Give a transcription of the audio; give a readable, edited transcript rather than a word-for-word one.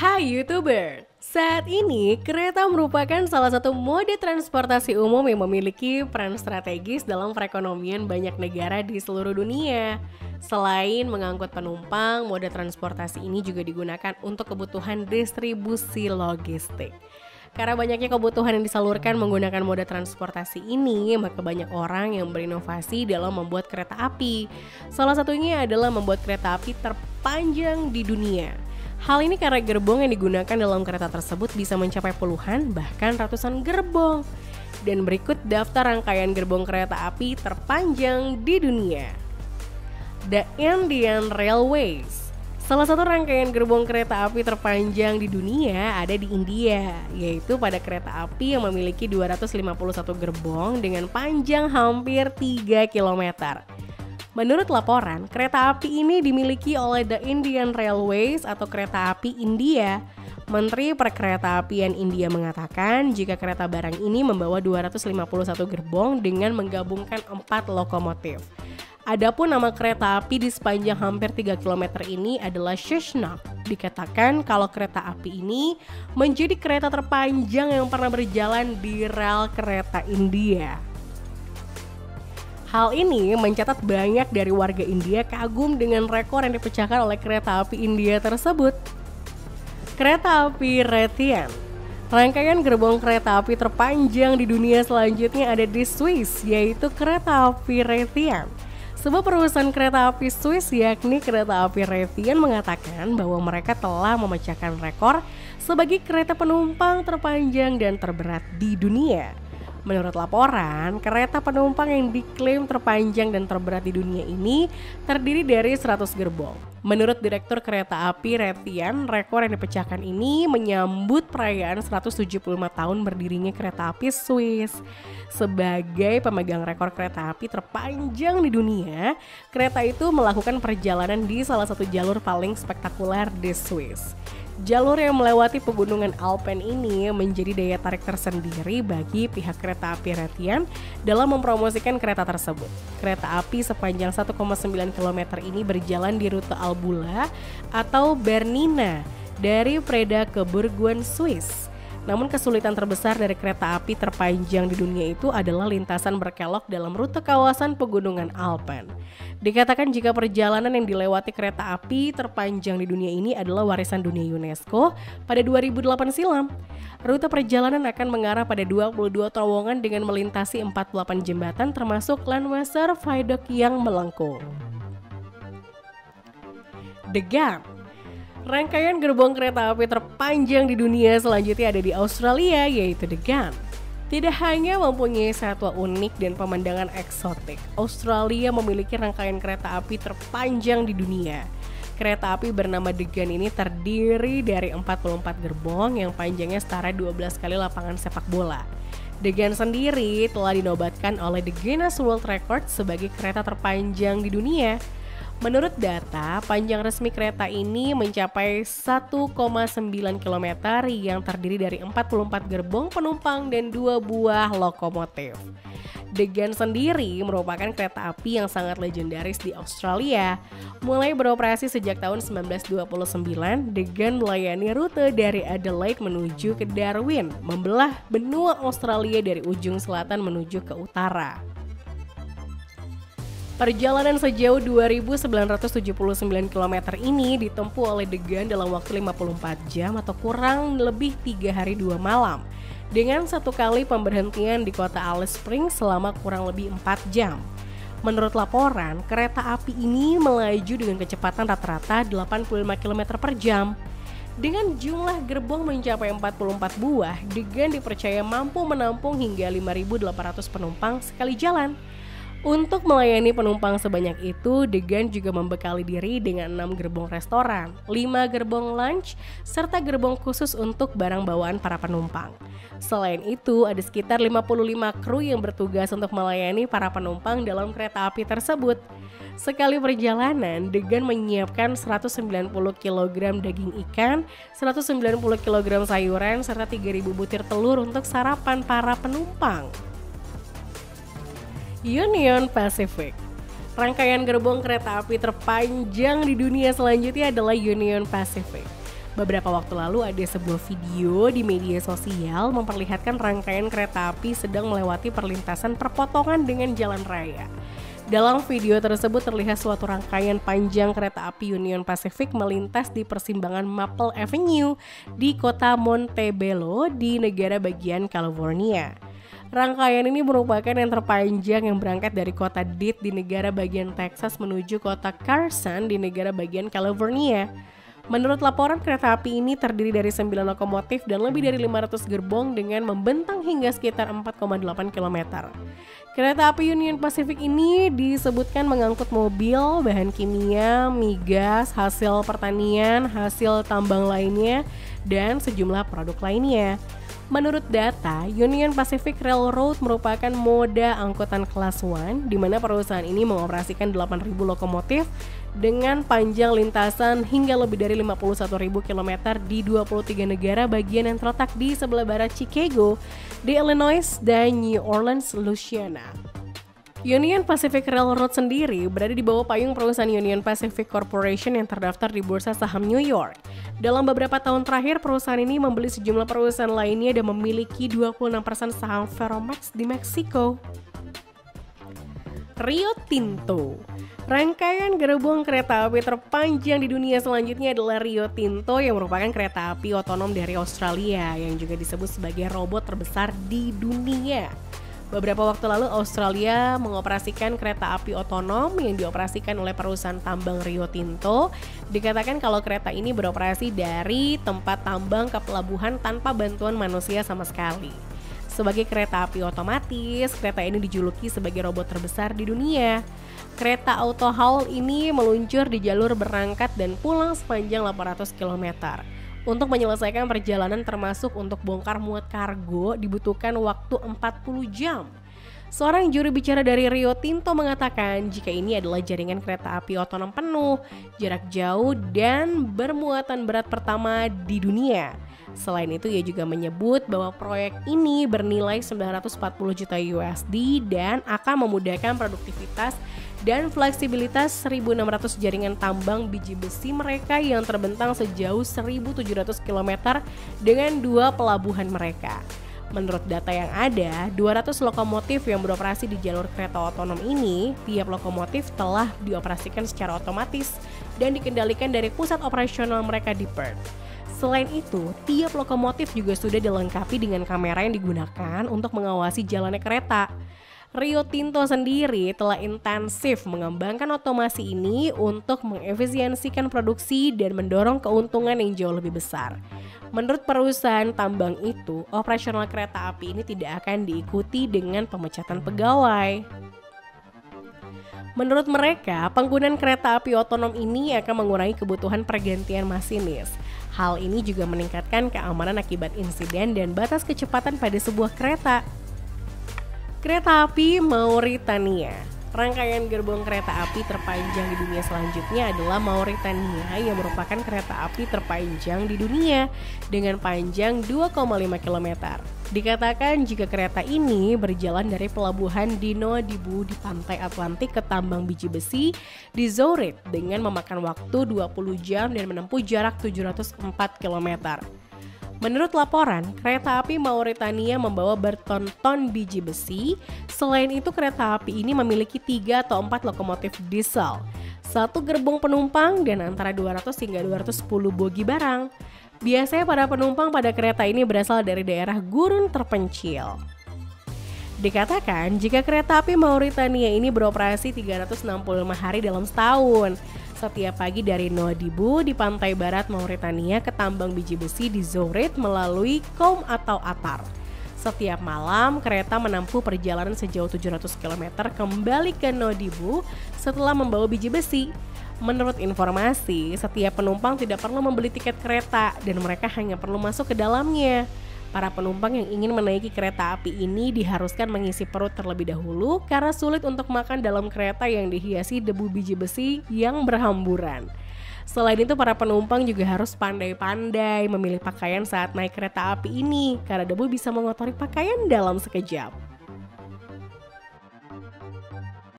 Hai YouTuber, saat ini kereta merupakan salah satu mode transportasi umum yang memiliki peran strategis dalam perekonomian banyak negara di seluruh dunia. Selain mengangkut penumpang, mode transportasi ini juga digunakan untuk kebutuhan distribusi logistik. Karena banyaknya kebutuhan yang disalurkan menggunakan mode transportasi ini, maka banyak orang yang berinovasi dalam membuat kereta api. Salah satunya adalah membuat kereta api terpanjang di dunia. Hal ini karena gerbong yang digunakan dalam kereta tersebut bisa mencapai puluhan bahkan ratusan gerbong. Dan berikut daftar rangkaian gerbong kereta api terpanjang di dunia. The Indian Railways. Salah satu rangkaian gerbong kereta api terpanjang di dunia ada di India, yaitu pada kereta api yang memiliki 251 gerbong dengan panjang hampir 3 km. Menurut laporan, kereta api ini dimiliki oleh The Indian Railways atau kereta api India. Menteri Perkeretaapian India mengatakan jika kereta barang ini membawa 251 gerbong dengan menggabungkan 4 lokomotif. Adapun nama kereta api di sepanjang hampir 3 km ini adalah Sheshnak. Dikatakan kalau kereta api ini menjadi kereta terpanjang yang pernah berjalan di rel kereta India. Hal ini mencatat banyak dari warga India kagum dengan rekor yang dipecahkan oleh kereta api India tersebut. Kereta api Raytheon. Rangkaian gerbong kereta api terpanjang di dunia selanjutnya ada di Swiss, yaitu kereta api Raytheon. Sebuah perusahaan kereta api Swiss yakni kereta api Raytheon mengatakan bahwa mereka telah memecahkan rekor sebagai kereta penumpang terpanjang dan terberat di dunia. Menurut laporan, kereta penumpang yang diklaim terpanjang dan terberat di dunia ini terdiri dari 100 gerbong. Menurut Direktur Kereta Api Raytheon, rekor yang dipecahkan ini menyambut perayaan 175 tahun berdirinya kereta api Swiss. Sebagai pemegang rekor kereta api terpanjang di dunia, kereta itu melakukan perjalanan di salah satu jalur paling spektakuler di Swiss. Jalur yang melewati pegunungan Alpen ini menjadi daya tarik tersendiri bagi pihak kereta api Raytheon dalam mempromosikan kereta tersebut. Kereta api sepanjang 1,9 km ini berjalan di rute Albula atau Bernina dari Preda ke Burguen, Swiss. Namun kesulitan terbesar dari kereta api terpanjang di dunia itu adalah lintasan berkelok dalam rute kawasan pegunungan Alpen. Dikatakan jika perjalanan yang dilewati kereta api terpanjang di dunia ini adalah warisan dunia UNESCO pada 2008 silam. Rute perjalanan akan mengarah pada 22 terowongan dengan melintasi 48 jembatan termasuk Landwasser Viaduct yang melengkung. The Gap. Rangkaian gerbong kereta api terpanjang di dunia selanjutnya ada di Australia, yaitu The Gun. Tidak hanya mempunyai satwa unik dan pemandangan eksotik, Australia memiliki rangkaian kereta api terpanjang di dunia. Kereta api bernama The Gun ini terdiri dari 44 gerbong yang panjangnya setara 12 kali lapangan sepak bola. The Gun sendiri telah dinobatkan oleh The Guinness World Record sebagai kereta terpanjang di dunia. Menurut data, panjang resmi kereta ini mencapai 1,9 km yang terdiri dari 44 gerbong penumpang dan 2 buah lokomotif. The Gun sendiri merupakan kereta api yang sangat legendaris di Australia. Mulai beroperasi sejak tahun 1929, The Gun melayani rute dari Adelaide menuju ke Darwin, membelah benua Australia dari ujung selatan menuju ke utara. Perjalanan sejauh 2.979 km ini ditempuh oleh The Gun dalam waktu 54 jam atau kurang lebih 3 hari 2 malam. Dengan satu kali pemberhentian di kota Alice Springs selama kurang lebih 4 jam. Menurut laporan, kereta api ini melaju dengan kecepatan rata-rata 85 km per jam. Dengan jumlah gerbong mencapai 44 buah, The Gun dipercaya mampu menampung hingga 5.800 penumpang sekali jalan. Untuk melayani penumpang sebanyak itu, The Gun juga membekali diri dengan 6 gerbong restoran, 5 gerbong lunch, serta gerbong khusus untuk barang bawaan para penumpang. Selain itu, ada sekitar 55 kru yang bertugas untuk melayani para penumpang dalam kereta api tersebut. Sekali perjalanan, The Gun menyiapkan 190 kg daging ikan, 190 kg sayuran, serta 3.000 butir telur untuk sarapan para penumpang. Union Pacific. Rangkaian gerbong kereta api terpanjang di dunia selanjutnya adalah Union Pacific. Beberapa waktu lalu ada sebuah video di media sosial memperlihatkan rangkaian kereta api sedang melewati perlintasan perpotongan dengan jalan raya. Dalam video tersebut terlihat suatu rangkaian panjang kereta api Union Pacific melintas di persimpangan Maple Avenue di kota Montebello di negara bagian California. Rangkaian ini merupakan yang terpanjang yang berangkat dari kota Death di negara bagian Texas menuju kota Carson di negara bagian California. Menurut laporan, kereta api ini terdiri dari 9 lokomotif dan lebih dari 500 gerbong dengan membentang hingga sekitar 4,8 km. Kereta api Union Pacific ini disebutkan mengangkut mobil, bahan kimia, migas, hasil pertanian, hasil tambang lainnya, dan sejumlah produk lainnya. Menurut data, Union Pacific Railroad merupakan moda angkutan kelas 1 di mana perusahaan ini mengoperasikan 8.000 lokomotif dengan panjang lintasan hingga lebih dari 51.000 km di 23 negara bagian yang terletak di sebelah barat Chicago, di Illinois, dan New Orleans, Louisiana. Union Pacific Railroad sendiri berada di bawah payung perusahaan Union Pacific Corporation yang terdaftar di Bursa Saham New York. Dalam beberapa tahun terakhir, perusahaan ini membeli sejumlah perusahaan lainnya dan memiliki 26% saham Ferromex di Meksiko. Rio Tinto. Rangkaian gerbong kereta api terpanjang di dunia selanjutnya adalah Rio Tinto yang merupakan kereta api otonom dari Australia yang juga disebut sebagai robot terbesar di dunia. Beberapa waktu lalu Australia mengoperasikan kereta api otonom yang dioperasikan oleh perusahaan tambang Rio Tinto. Dikatakan kalau kereta ini beroperasi dari tempat tambang ke pelabuhan tanpa bantuan manusia sama sekali. Sebagai kereta api otomatis, kereta ini dijuluki sebagai robot terbesar di dunia. Kereta auto haul ini meluncur di jalur berangkat dan pulang sepanjang 800 km. Untuk menyelesaikan perjalanan termasuk untuk bongkar muat kargo dibutuhkan waktu 40 jam. Seorang juru bicara dari Rio Tinto mengatakan jika ini adalah jaringan kereta api otonom penuh, jarak jauh, dan bermuatan berat pertama di dunia. Selain itu, ia juga menyebut bahwa proyek ini bernilai 940 juta USD dan akan memudahkan produktivitas dan fleksibilitas 1.600 jaringan tambang biji besi mereka yang terbentang sejauh 1.700 km dengan 2 pelabuhan mereka. Menurut data yang ada, 200 lokomotif yang beroperasi di jalur kereta otonom ini, tiap lokomotif telah dioperasikan secara otomatis dan dikendalikan dari pusat operasional mereka di Perth. Selain itu, tiap lokomotif juga sudah dilengkapi dengan kamera yang digunakan untuk mengawasi jalannya kereta. Rio Tinto sendiri telah intensif mengembangkan otomasi ini untuk mengefisiensikan produksi dan mendorong keuntungan yang jauh lebih besar. Menurut perusahaan tambang itu, operasional kereta api ini tidak akan diikuti dengan pemecatan pegawai. Menurut mereka, penggunaan kereta api otonom ini akan mengurangi kebutuhan pergantian masinis. Hal ini juga meningkatkan keamanan akibat insiden dan batas kecepatan pada sebuah kereta. Kereta api Mauritania. Rangkaian gerbong kereta api terpanjang di dunia selanjutnya adalah Mauritania yang merupakan kereta api terpanjang di dunia dengan panjang 2,5 km. Dikatakan jika kereta ini berjalan dari pelabuhan di Nouadhibou di pantai Atlantik ke tambang biji besi di Zourit dengan memakan waktu 20 jam dan menempuh jarak 704 km. Menurut laporan, kereta api Mauritania membawa berton-ton biji besi. Selain itu, kereta api ini memiliki 3 atau 4 lokomotif diesel, 1 gerbong penumpang, dan antara 200 hingga 210 bogi barang. Biasanya para penumpang pada kereta ini berasal dari daerah gurun terpencil. Dikatakan jika kereta api Mauritania ini beroperasi 365 hari dalam setahun. Setiap pagi dari Nouadhibou di pantai barat Mauritania ke tambang biji besi di Zourit melalui Koum atau Attar. Setiap malam kereta menempuh perjalanan sejauh 700 km kembali ke Nouadhibou setelah membawa biji besi. Menurut informasi, setiap penumpang tidak perlu membeli tiket kereta dan mereka hanya perlu masuk ke dalamnya. Para penumpang yang ingin menaiki kereta api ini diharuskan mengisi perut terlebih dahulu karena sulit untuk makan dalam kereta yang dihiasi debu biji besi yang berhamburan. Selain itu, para penumpang juga harus pandai-pandai memilih pakaian saat naik kereta api ini karena debu bisa mengotori pakaian dalam sekejap.